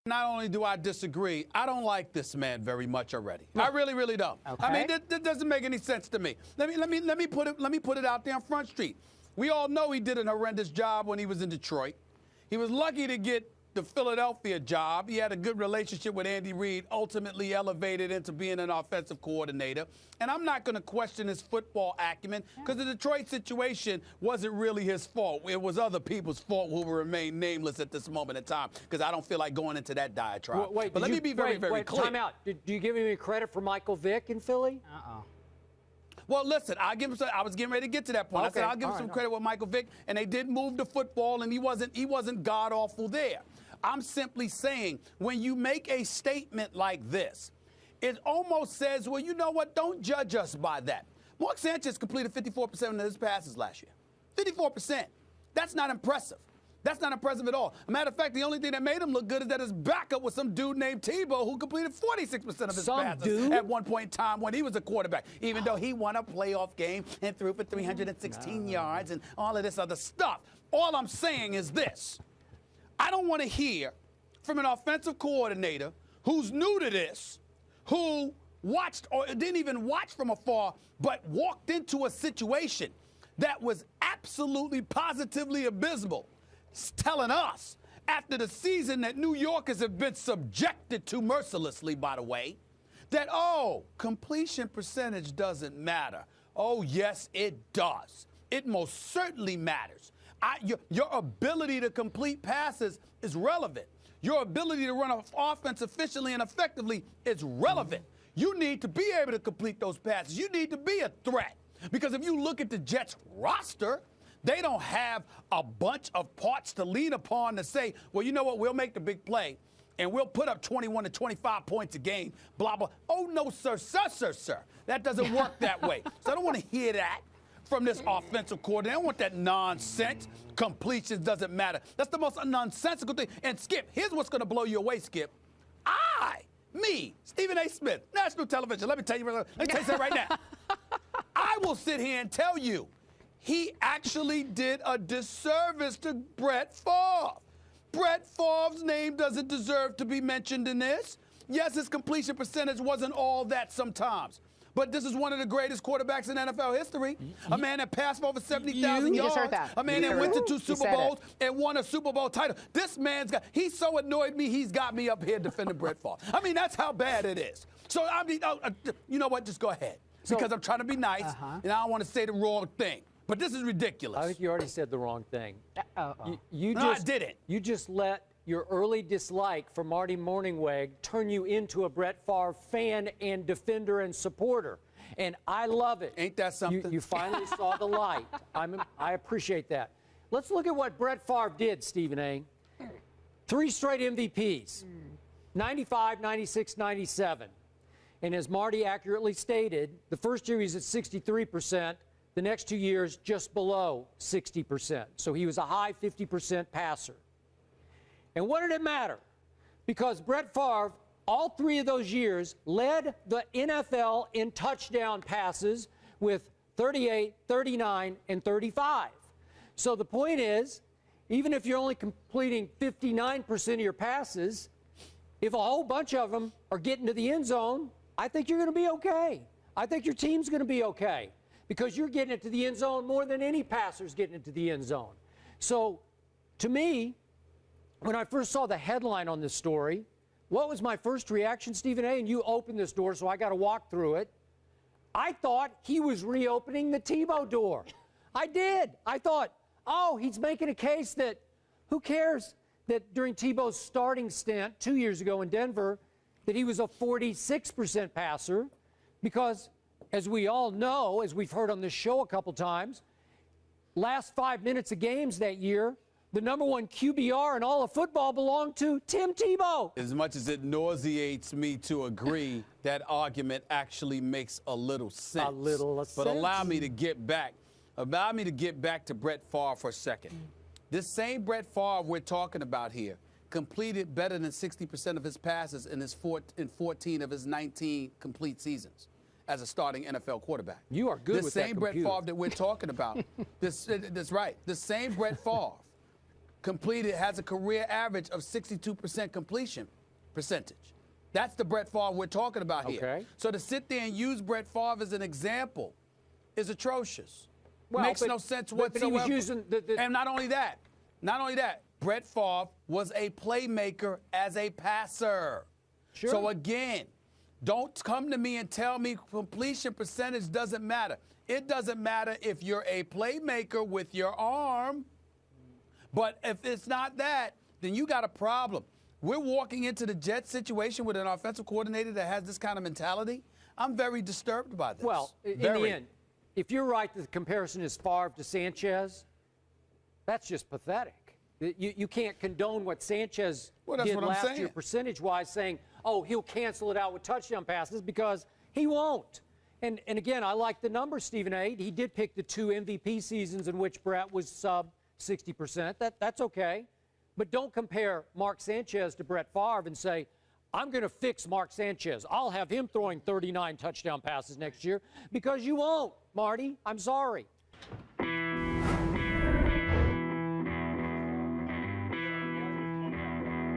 Not only do I disagree, I don't like this man very much already. I really, really don't. Okay. I mean, that doesn't make any sense to me. Let me put it out there on Front Street. We all know he did an horrendous job when he was in Detroit. He was lucky to get the Philadelphia job. He had a good relationship with Andy Reid, ultimately elevated into being an offensive coordinator. And I'm not going to question his football acumen because the Detroit situation wasn't really his fault. It was other people's fault who will remain nameless at this moment in time because I don't feel like going into that diatribe. Wait, but let me be very clear. Time out. Do you give him any credit for Michael Vick in Philly? Well, listen, I was getting ready to get to that point. Okay. I said I'll give him some credit with Michael Vick, and they did move the football, and he wasn't god awful there. I'm simply saying when you make a statement like this, it almost says, well, you know what? Don't judge us by that. Mark Sanchez completed 54% of his passes last year. 54%. That's not impressive. That's not impressive at all. As a matter of fact, the only thing that made him look good is that his backup was some dude named Tebow who completed 46% of his passes at one point in time when he was a quarterback, even though he won a playoff game and threw for 316 yards and all of this other stuff. All I'm saying is this. I don't want to hear from an offensive coordinator who's new to this, who watched or didn't even watch from afar, but walked into a situation that was absolutely positively abysmal, telling us after the season that New Yorkers have been subjected to mercilessly, by the way, that, oh, completion percentage doesn't matter. Oh, yes, it does. It most certainly matters. Your ability to complete passes is relevant. Your ability to run an offense efficiently and effectively is relevant. You need to be able to complete those passes. You need to be a threat. Because if you look at the Jets roster, they don't have a bunch of parts to lean upon to say, well, you know what, we'll make the big play and we'll put up 21 to 25 points a game, blah, blah. Oh, no, sir. That doesn't work that way. So I don't want to hear that from this offensive coordinator. I don't want that nonsense. Completions doesn't matter. That's the most nonsensical thing. And, Skip, here's what's going to blow you away, Skip. Me, Stephen A. Smith, national television. Let me tell you something right now. I will sit here and tell you he actually did a disservice to Brett Favre. Brett Favre's name doesn't deserve to be mentioned in this. Yes, his completion percentage wasn't all that sometimes. But this is one of the greatest quarterbacks in NFL history. A man that passed for over 70,000 yards. A man that went to 2 Super Bowls and won a Super Bowl title. This man's he's so annoyed me, he's got me up here defending Brett Favre. I mean, that's how bad it is. So, I mean, you know what? Just go ahead. Because I'm trying to be nice, and I don't want to say the wrong thing. But this is ridiculous. I think you already said the wrong thing. No, I didn't. You just let your early dislike for Marty Mornhinweg turn you into a Brett Favre fan and defender and supporter. And I love it. Ain't that something? You finally saw the light. I appreciate that. Let's look at what Brett Favre did, Stephen A. 3 straight MVPs, 95, 96, 97. And as Marty accurately stated, the first year he was at 63%. The next 2 years, just below 60%. So he was a high 50% passer. And what did it matter? Because Brett Favre, all 3 of those years, led the NFL in touchdown passes with 38, 39, and 35. So the point is, even if you're only completing 59% of your passes, if a whole bunch of them are getting to the end zone, I think you're going to be okay. I think your team's going to be okay. Because you're getting it to the end zone more than any passer's getting it to the end zone. So, to me, when I first saw the headline on this story, what was my first reaction, Stephen A.? And you opened this door, so I got to walk through it. I thought he was reopening the Tebow door. I did. I thought, oh, he's making a case that who cares that during Tebow's starting stint 2 years ago in Denver that he was a 46% passer because, as we all know, as we've heard on this show a couple times, last 5 minutes of games that year, the #1 QBR in all of football belonged to Tim Tebow. As much as it nauseates me to agree, that argument actually makes a little sense. A little sense. But allow me to get back to Brett Favre for a second. This same Brett Favre we're talking about here completed better than 60% of his passes in 14 of his 19 complete seasons as a starting NFL quarterback. You are good with that same Brett Favre that we're talking about. That's right. The same Brett Favre has a career average of 62% completion percentage. That's the Brett Favre we're talking about here. Okay. So to sit there and use Brett Favre as an example is atrocious. Well, Makes no sense but whatsoever. he was using And not only that, Brett Favre was a playmaker as a passer. Sure. So again, don't come to me and tell me completion percentage doesn't matter. It doesn't matter if you're a playmaker with your arm. But if it's not that, then you got a problem. We're walking into the Jets situation with an offensive coordinator that has this kind of mentality. I'm very disturbed by this. Well, in the end, if you're right that the comparison is Favre to Sanchez, that's just pathetic. You can't condone what Sanchez did last year percentage-wise, saying, oh, he'll cancel it out with touchdown passes, because he won't. And again, I like the numbers, Stephen A. He did pick the 2 MVP seasons in which Brett was sub 60%. That's okay. But don't compare Mark Sanchez to Brett Favre and say, I'm going to fix Mark Sanchez. I'll have him throwing 39 touchdown passes next year, because you won't, Marty. I'm sorry.